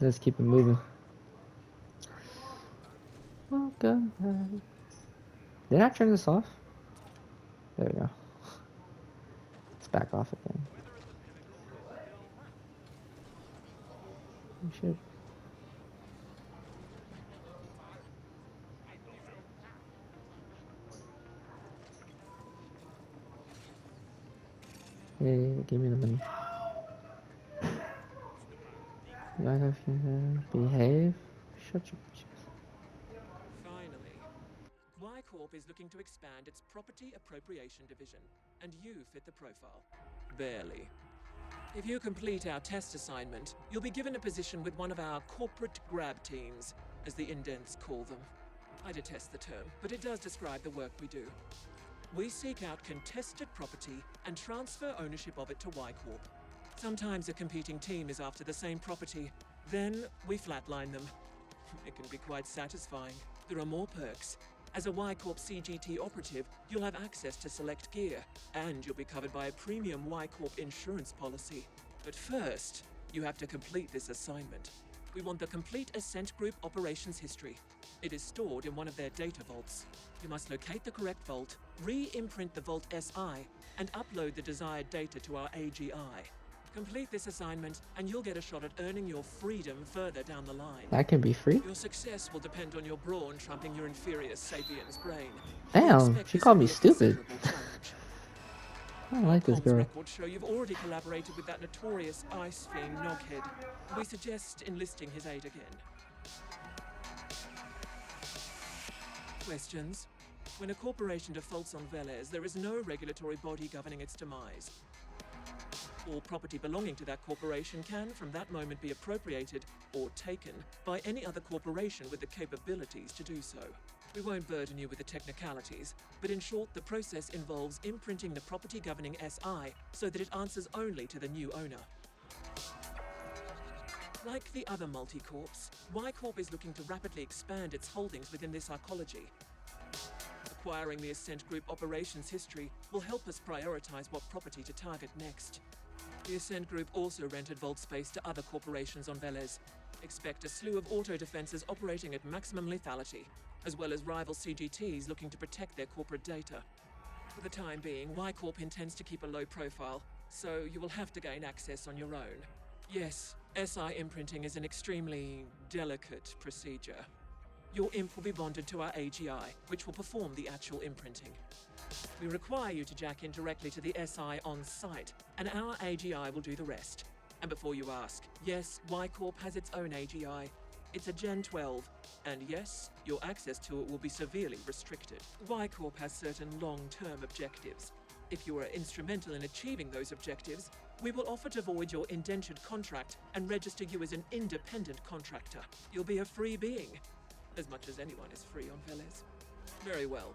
Let's keep it moving. Welcome back. Did I turn this off? There we go. It's back off again. Oh, shit. Hey, give me the money. Do I have to behave? Shut your bitch. Finally, Y Corp is looking to expand its property appropriation division, and you fit the profile. Barely. If you complete our test assignment, you'll be given a position with one of our corporate grab teams, as the indents call them. I detest the term, but it does describe the work we do. We seek out contested property and transfer ownership of it to Y Corp. Sometimes a competing team is after the same property. Then we flatline them. It can be quite satisfying. There are more perks. As a Y Corp CGT operative, you'll have access to select gear, and you'll be covered by a premium Y Corp insurance policy. But first, you have to complete this assignment. We want the complete Ascent Group operations history. It is stored in one of their data vaults. You must locate the correct vault, re-imprint the Vault SI, and upload the desired data to our AGI. Complete this assignment, and you'll get a shot at earning your freedom further down the line. That can be free? Your success will depend on your brawn trumping your inferior sapien's brain. Damn, she called me stupid. I don't like this Comms girl. records show you've already collaborated with that notorious ice fiend Noghead. We suggest enlisting his aid again. Questions? When a corporation defaults on Velez, there is no regulatory body governing its demise. All property belonging to that corporation can, from that moment, be appropriated or taken by any other corporation with the capabilities to do so. We won't burden you with the technicalities, but in short, the process involves imprinting the property governing SI so that it answers only to the new owner. Like the other multi-corps, Y Corp is looking to rapidly expand its holdings within this arcology. Acquiring the Ascent Group operations history will help us prioritize what property to target next. The Ascent Group also rented vault space to other corporations on Velez. Expect a slew of auto-defenses operating at maximum lethality, as well as rival CGTs looking to protect their corporate data. For the time being, Y Corp intends to keep a low profile, so you will have to gain access on your own. Yes, SI imprinting is an extremely delicate procedure. Your imp will be bonded to our AGI, which will perform the actual imprinting. We require you to jack in directly to the SI on site, and our AGI will do the rest. And before you ask, yes, Y Corp has its own AGI. It's a Gen 12, and yes, your access to it will be severely restricted. Y Corp has certain long-term objectives. If you are instrumental in achieving those objectives, we will offer to void your indentured contract and register you as an independent contractor. You'll be a free being, as much as anyone is free on Velez. Very well.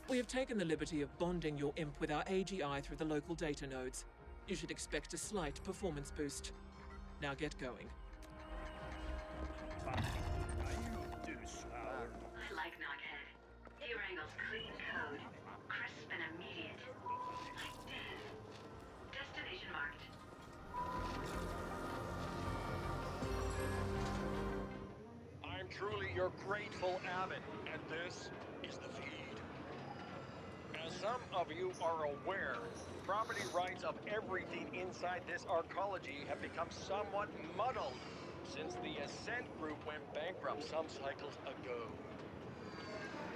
We have taken the liberty of bonding your imp with our AGI through the local data nodes. You should expect a slight performance boost. Now get going. I like Noghead. He wrangles clean code, crisp and immediate. Like Dev. Destination marked. I'm truly your grateful abbot, and this is the feed. As some of you are aware, property rights of everything inside this arcology have become somewhat muddled since the Ascent Group went bankrupt some cycles ago.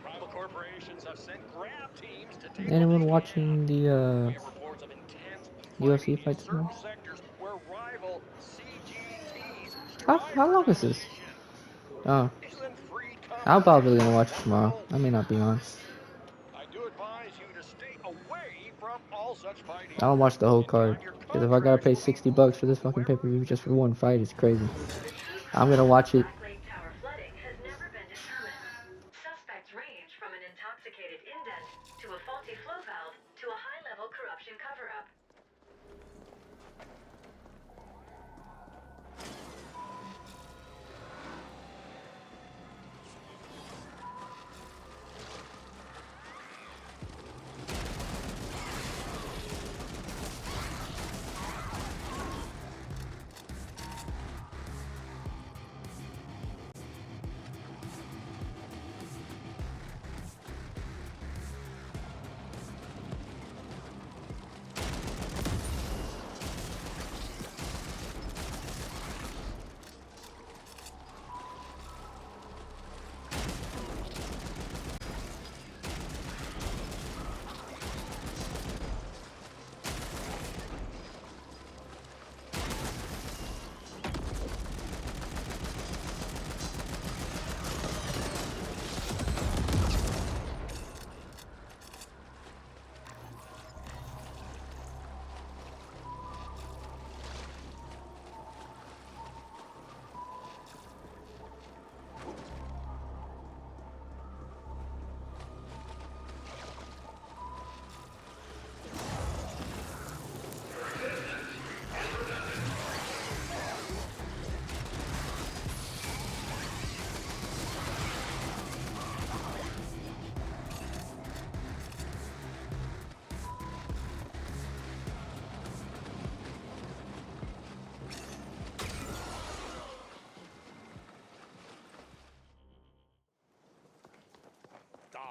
Rival corporations have sent grab teams to take Anyone what they watching can. the We have reports of intense UFC fighting in fight certain tomorrow? sectors where rival CGTs strive How for long is this? domination. Oh, Isn't free I'm probably competition gonna watch it tomorrow. wonderful? I may not be on. I do advise you to stay away from all such fighting. I'll watch the whole In card. time, your Because if I gotta contracts pay will be $60 for moved this to fucking whoever pay-per-view just for one fight, it's crazy. I'm gonna Cause watch of it. Black Lake Tower flooding has never been determined. Suspects range from an intoxicated indent to a faulty flow valve to a high-level corruption cover-up.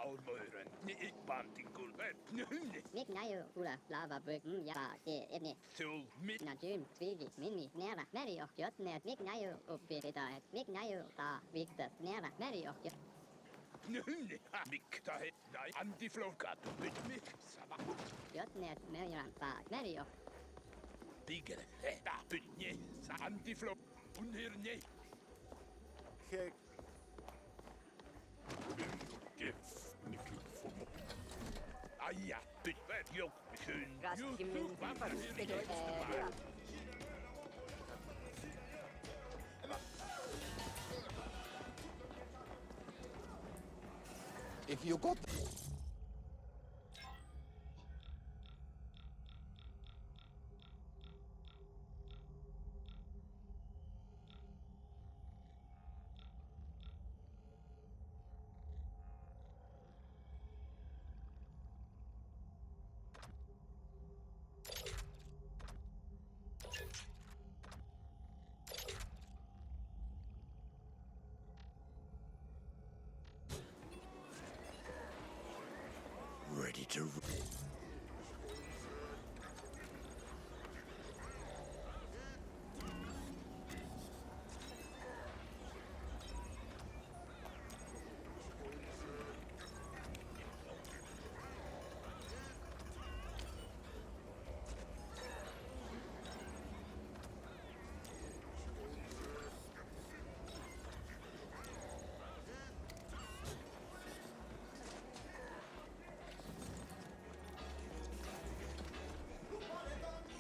almören, ik bantikul, Mik nayo ula lava brick ya etni. tul mit Na jim twigi mini nera meri och jot net mik nayo uppbeta ett mik nayo ta viktet nera meri och jot. mik tahet dai antiflokat, mik sama Jot net mejan ta meri och. bigger, pinje, sa antiflok, unhirne. Kick. Aja, pinje, jok, kun, Raskimin If you got ready to.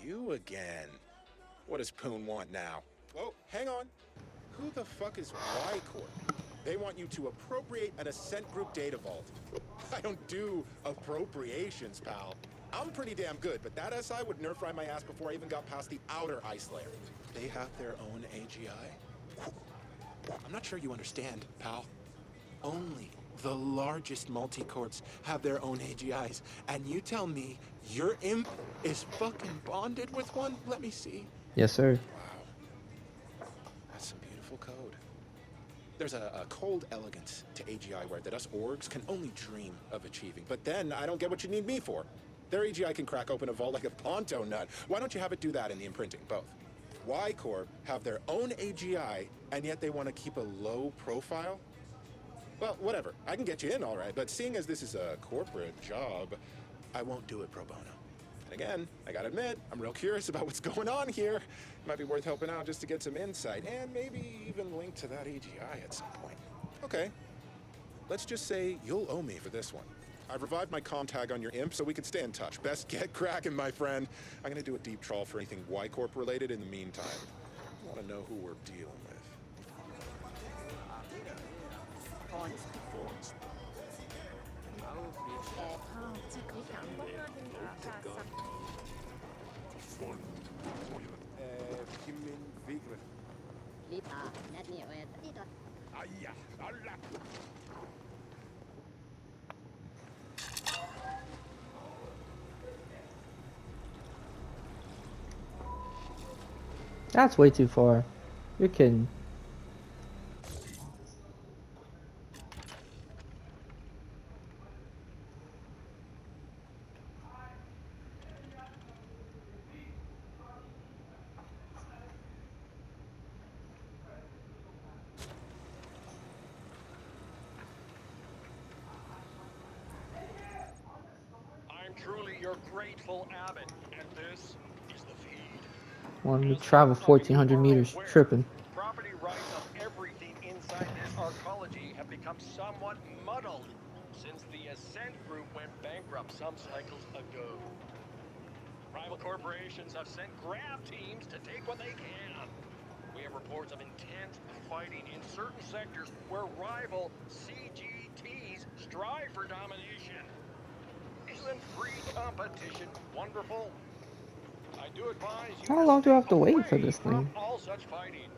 You again. What does Poon want now? Whoa, hang on. Who the fuck is Y Corp? They want you to appropriate an Ascent Group data vault. I don't do appropriations, pal. I'm pretty damn good, but that SI would nerf ride my ass before I even got past the outer ice layer. They have their own AGI? I'm not sure you understand, pal. Only the largest multi-corps have their own AGIs, and you tell me your imp is fucking bonded with one? Let me see. Yes, sir. Wow. That's some beautiful code. There's a cold elegance to AGI ware that us orgs can only dream of achieving. But then I don't get what you need me for. Their AGI can crack open a vault like a Ponto nut. Why don't you have it do that in the imprinting? Both. Y Corp have their own AGI, and yet they want to keep a low profile? Well, whatever. I can get you in, all right. But seeing as this is a corporate job, I won't do it pro bono. And again, I gotta admit, I'm real curious about what's going on here. It might be worth helping out just to get some insight, and maybe even link to that AGI at some point. Okay. Let's just say you'll owe me for this one. I've revived my comm tag on your imp so we can stay in touch. Best get cracking, my friend. I'm gonna do a deep trawl for anything Y Corp related in the meantime. I want to know who we're dealing with. Kimin Vigre. Lita net ni och ett lite. Aja, alla. That's way too far. You're kidding. I'm truly your grateful abbot, and this is the feed. Wanted to As travel some of you 1,400 are meters. aware, Tripping. Property rights of everything inside this arcology have become somewhat muddled since the Ascent Group went bankrupt some cycles ago. Rival corporations have sent grab teams to take what they can. We have reports of intense fighting in certain sectors where rival CGTs strive for domination. Isn't free competition wonderful? I do advise you How long do I have to stay wait for away this from thing? all such fighting.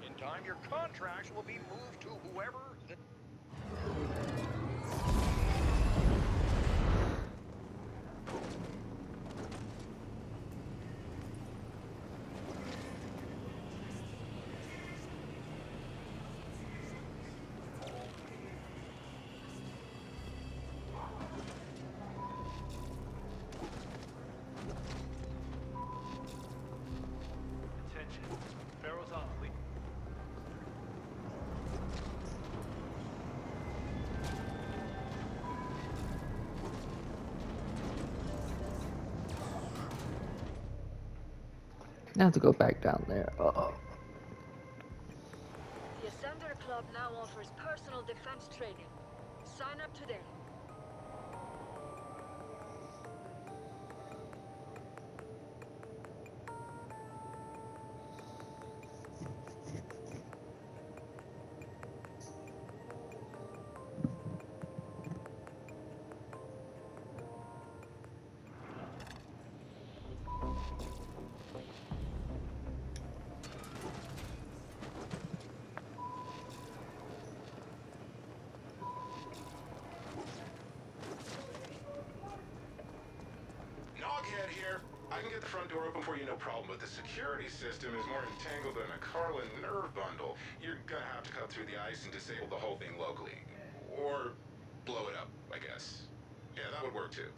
In time, your contracts will be moved to whoever the Attention. Pharaoh's on fleet. I have to go back down there. Uh-oh. The Ascender Club now offers personal defense training. Sign up today. Noghead here. I can get the front door open for you, no problem, but the security system is more entangled than a Carlin nerve bundle. You're gonna have to cut through the ice and disable the whole thing locally. Or blow it up, I guess. Yeah, that would work too.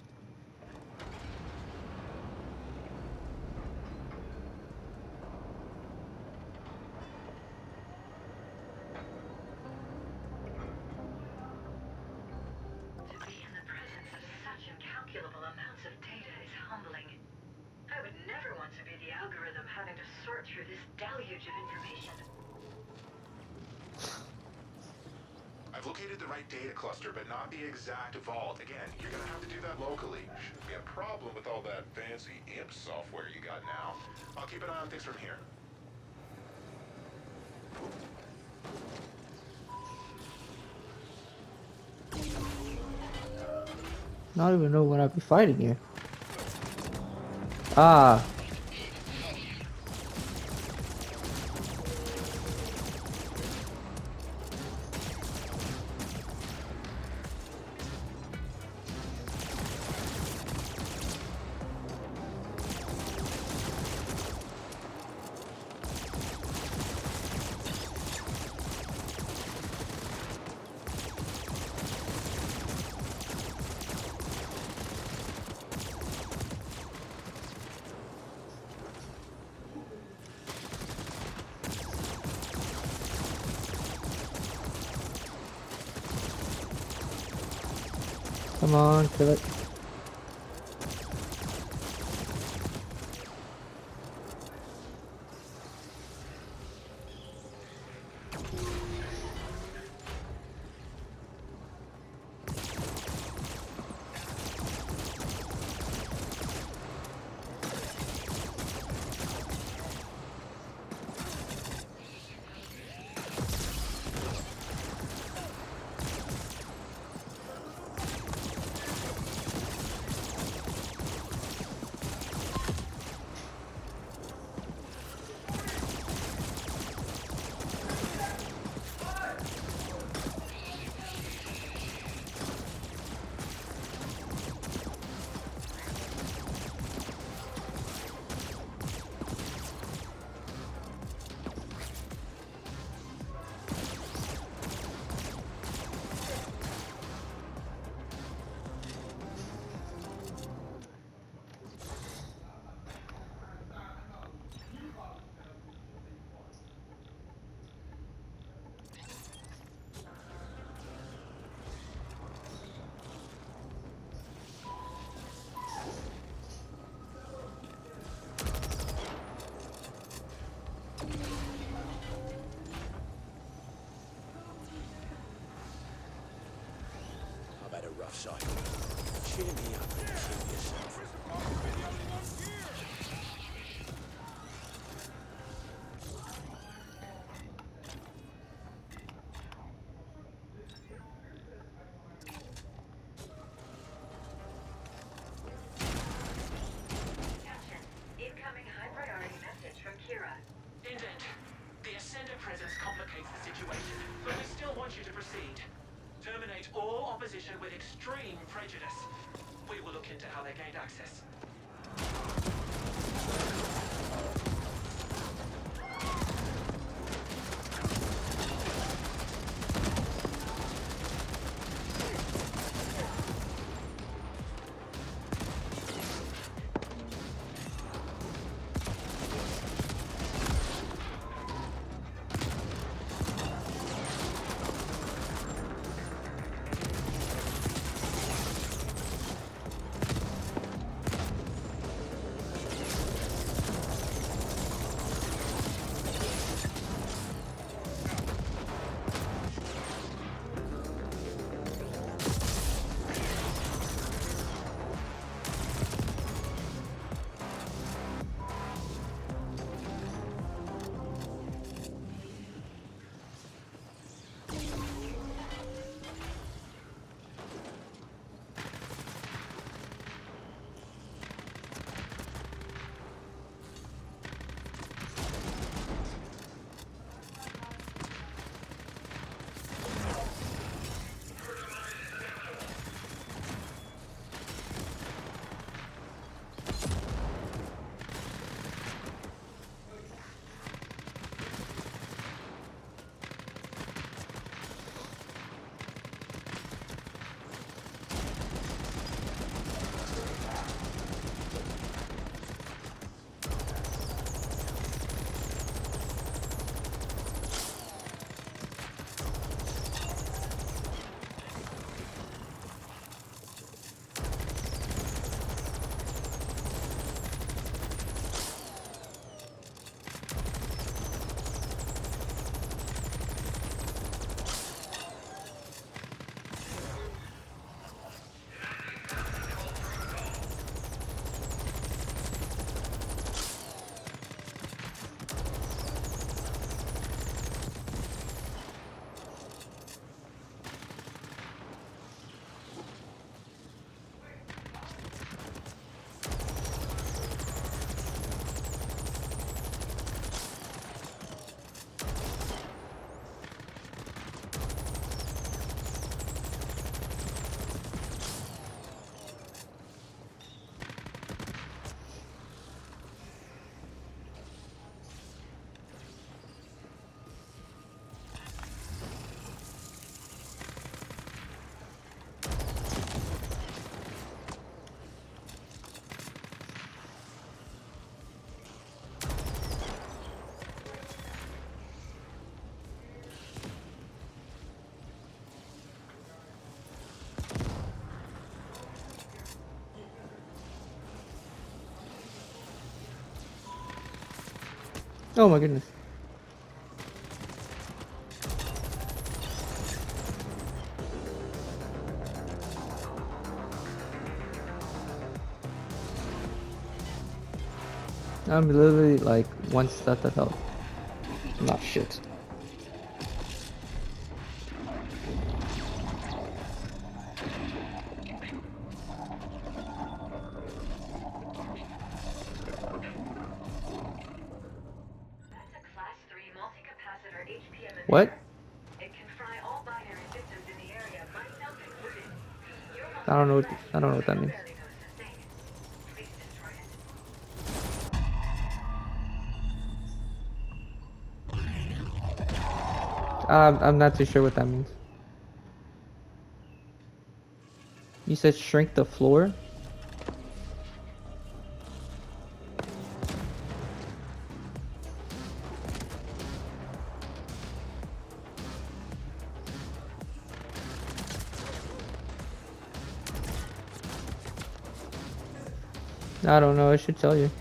To be in the presence of such incalculable amounts of data is humbling. I would never want to be the algorithm having to sort through this deluge of information. I've located the right data cluster, but not the exact vault. Again, you're gonna have to do that locally. Shouldn't be a problem with all that fancy imp software you got now. I'll keep an eye on things from here. I don't even know what I'd be fighting here. Ah. Come on, kill it. I've had a rough cycle. Cheer me up and cheer yourself. Attention. Incoming high priority message from Kira. Indent, the Ascender presence complicates the situation, but we still want you to proceed. Terminate all opposition with extreme prejudice. We will look into how they gained access. Oh my goodness. I'm literally like one step of health. Not shit. That's a Class 3 multi-capacitor HPM emitter. What? It can fry all binary systems in the area, myself included. You're I don't know what flash, I don't know what so that you'll means. barely notice a thing. Please destroy it. I'm not too sure what that means. You said shrink the floor? I don't know, I should tell you.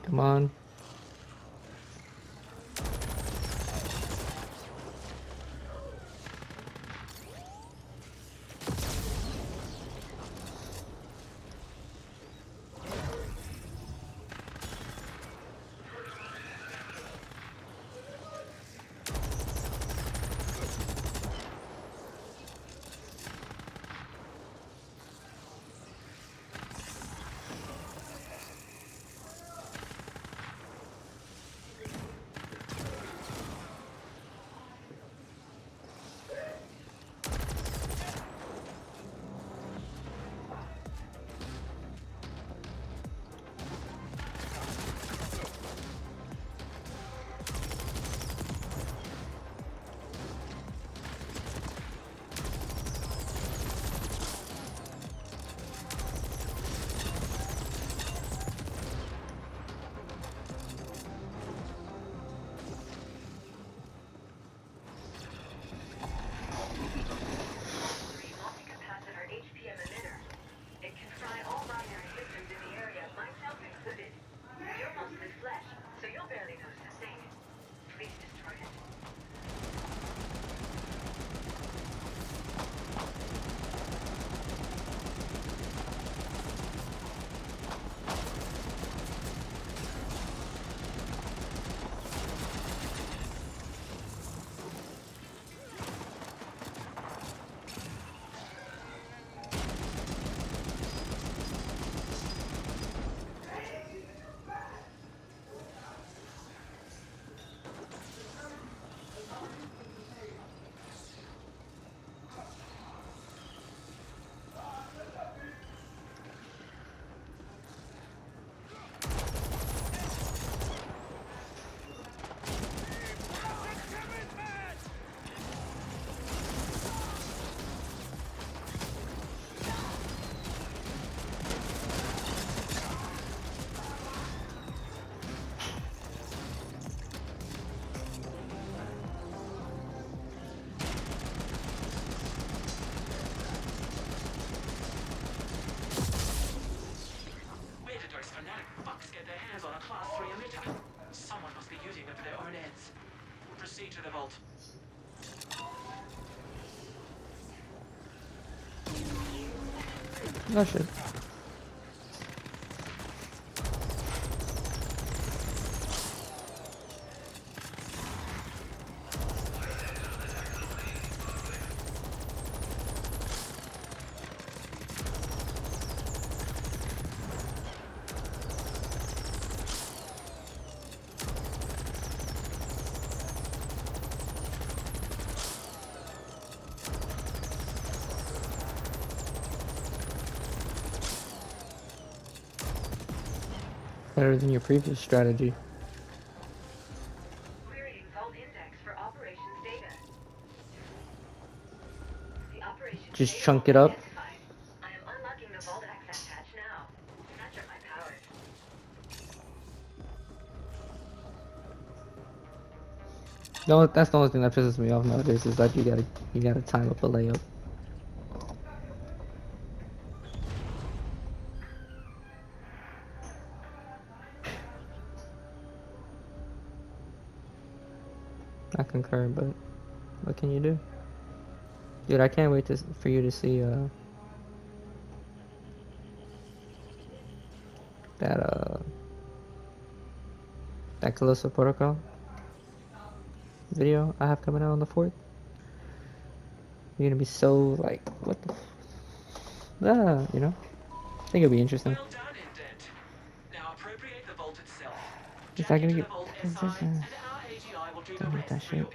Come on. Multi-capacitor HPM emitter. It can fry all binary systems in the area, myself included. You're mostly flesh, so you'll barely notice a thing. Please destroy it. Where did those fanatic fucks get their hands on a Class 3 emitter? Someone must be using it for their own ends. Proceed to the vault. Oh shit. Better than your previous strategy. Querying Vault Index for operations data. The operations Just data chunk vault it up. identified. I am unlocking the Vault access hatch now. Such are my powers. No, that's the only thing that pisses me off nowadays is that you gotta time up a layup. I concur, but what can you do? Dude, I can't wait for you to see that that Callisto Protocol video I have coming out on the 4th. You're gonna be so like, what the you know? I think it'll be interesting. Well done, Indent. Now appropriate the vault itself. Is Jack that gonna into the get vault SI, and our AGI will do the don't need rest that for shit. your imp.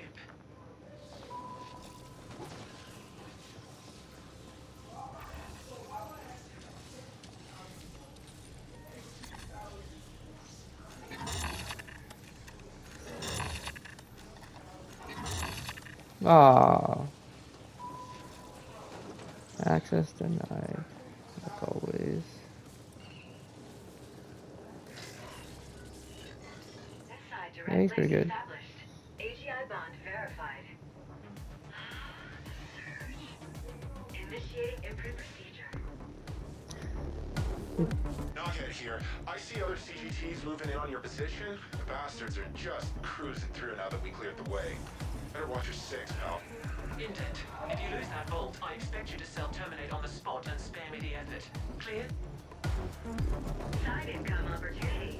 Ah, access denied, like always. SI Yeah, direct he's pretty link good. established. AGI bond verified. Search. Initiating imprint procedure. Knockhead here. I see other CGTs moving in on your position. The bastards are just cruising through now that we cleared the way. Better watch your six, pal. Indent, if you lose that vault, I expect you to self-terminate on the spot and spare me the effort. Clear? Side income opportunity.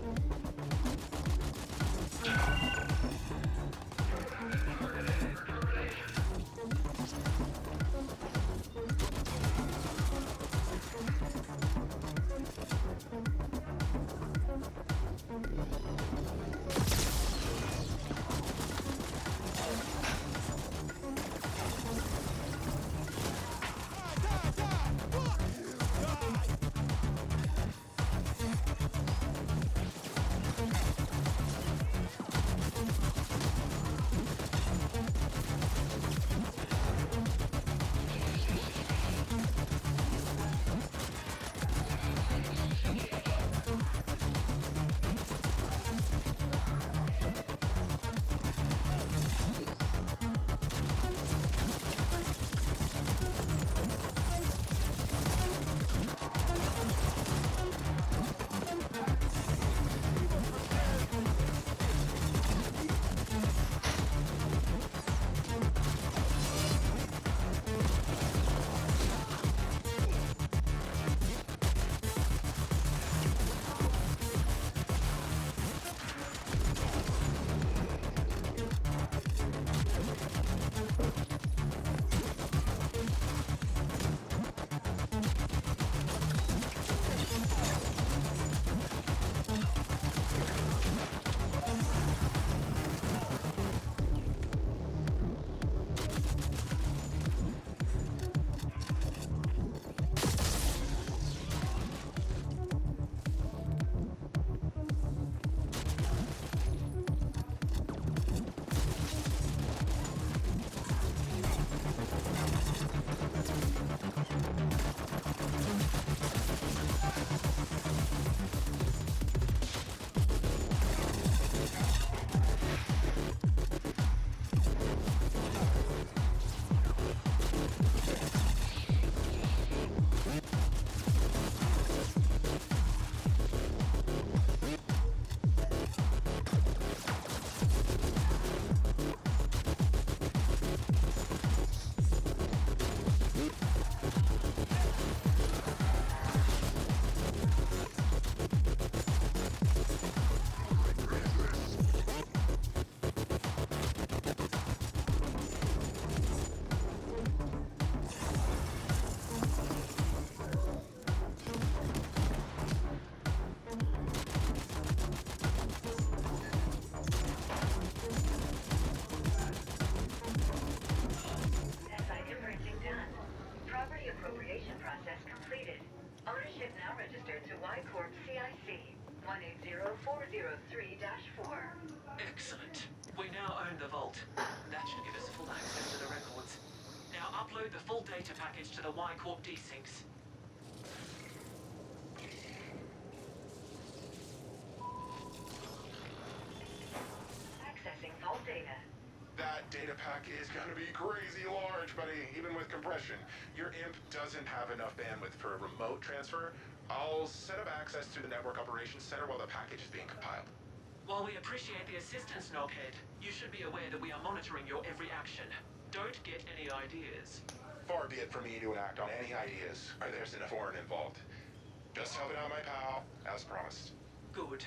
upload the full data package to the Y Corp desyncs. Accessing vault data. That data pack is gonna be crazy large, buddy, even with compression. Your imp doesn't have enough bandwidth for a remote transfer. I'll set up access through the Network Operations Center while the package is being compiled. While we appreciate the assistance, Noghead, you should be aware that we are monitoring your every action. Don't get any ideas. Far be it from me to act on any ideas, or there's enough foreign involved. Just helping out my pal, as promised. Good.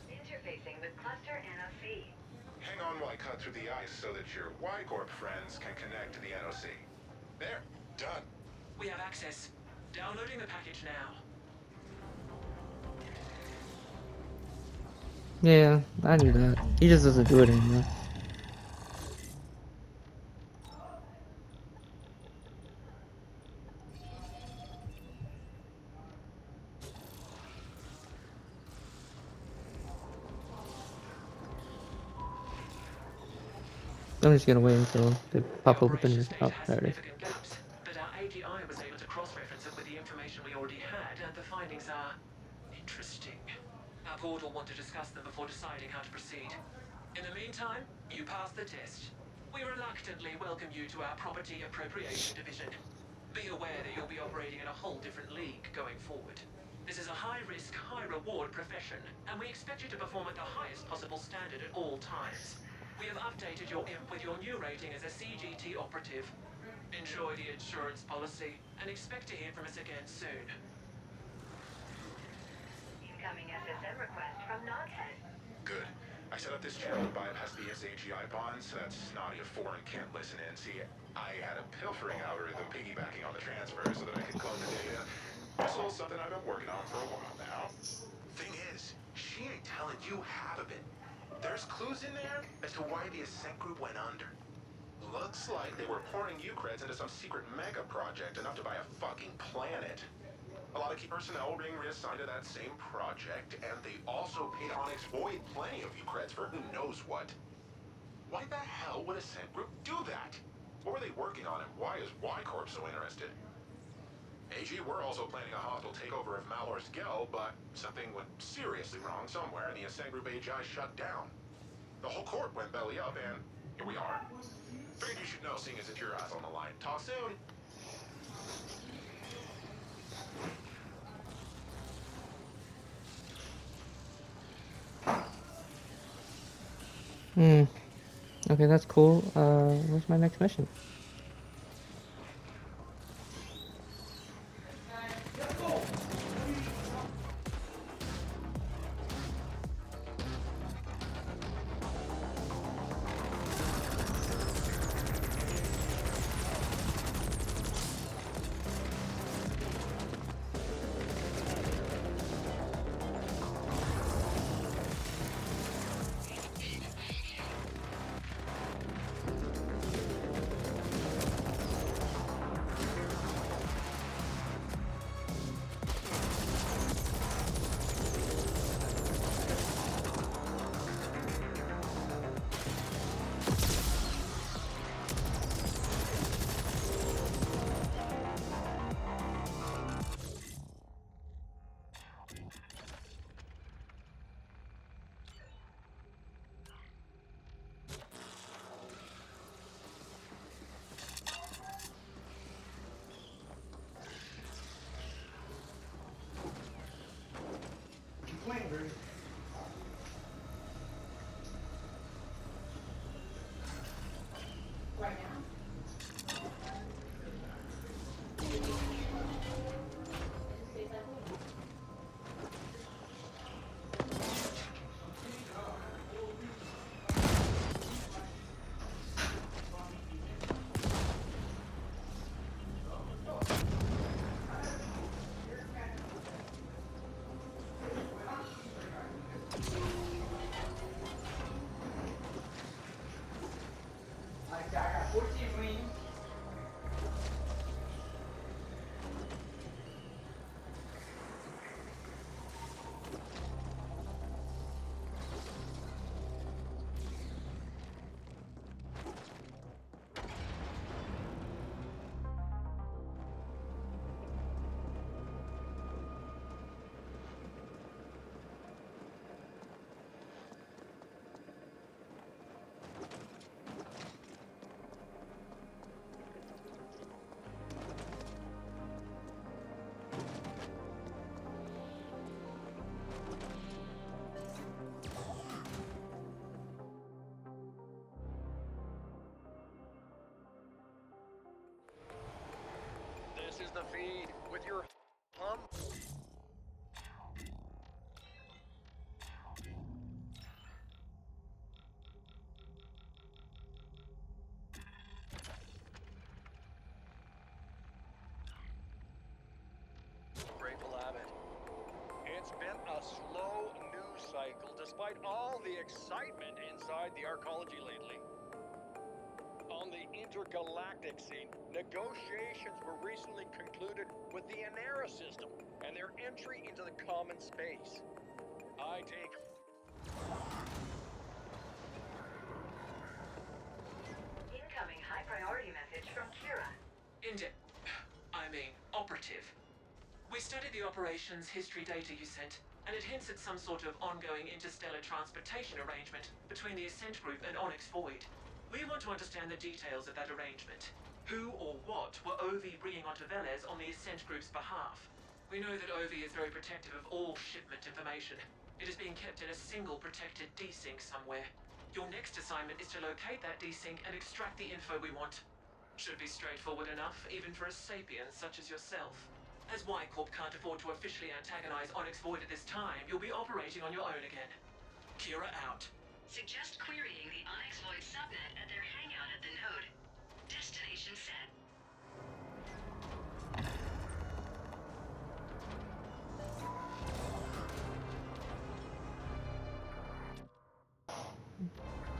Interfacing with cluster NOC. Hang on while I cut through the ice so that your Y-Corp friends can connect to the NOC. There, done. We have access. Downloading the package now. Yeah, I knew that. He just doesn't do it anymore. I'm just gonna wait until they pop The open. operation state Oh, has there it is. significant gaps, but our AGI was able to cross-reference it with the information we already had, and the findings are interesting. Our board will want to discuss them before deciding how to proceed. In the meantime, you passed the test. We reluctantly welcome you to our Property Appropriation Division. Be aware that you'll be operating in a whole different league going forward. This is a high-risk, high-reward profession, and we expect you to perform at the highest possible standard at all times. We have updated your imp with your new rating as a CGT operative. Enjoy the insurance policy, and expect to hear from us again soon. Incoming SSM request from Noghead. Good. I set up this channel to bypass the SAGI bonds so that snotty of foreign can't listen in. See, I had a pilfering algorithm piggybacking on the transfer so that I could clone the data. Also something I've been working on for a while now. Thing is, she ain't telling you half of it. There's clues in there as to why the Ascent group went under. Looks like they were pouring Ucreds into some secret mega project enough to buy a fucking planet. A lot of key personnel were being reassigned to that same project, and they also paid Onyx Void plenty of Ucreds for who knows what. Why the hell would Ascent Group do that? What were they working on, and why is Y-Corp so interested? AG, we're also planning a hostile takeover of Malor's Gel, but something went seriously wrong somewhere, and the Ascent Group AGI shut down. The whole corp went belly up, and here we are. Figured you should know, seeing as it's your ass on the line. Talk soon. Okay, that's cool. Where's my next mission? the feed with your hum. Grateful Abbott. It's been a slow news cycle despite all the excitement inside the arcology lately. On the intergalactic scene, negotiations were recently concluded with the Inera system and their entry into the common space. I take Incoming high priority message from Kira. Operative. We studied the operations history data you sent, and it hints at some sort of ongoing interstellar transportation arrangement between the Ascent group and Onyx Void. We want to understand the details of that arrangement. Who or what were Ovi bringing onto Velez on the Ascent group's behalf? We know that Ovi is very protective of all shipment information. It is being kept in a single protected desync somewhere. Your next assignment is to locate that desync and extract the info we want. Should be straightforward enough, even for a sapient such as yourself. As Y Corp can't afford to officially antagonize Onyx Void at this time, you'll be operating on your own again. Kira out. Suggest querying the Onyx Void subnet at their hangout at the node. Destination set.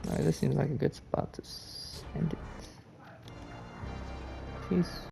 Alright, this seems like a good spot to end it. Peace.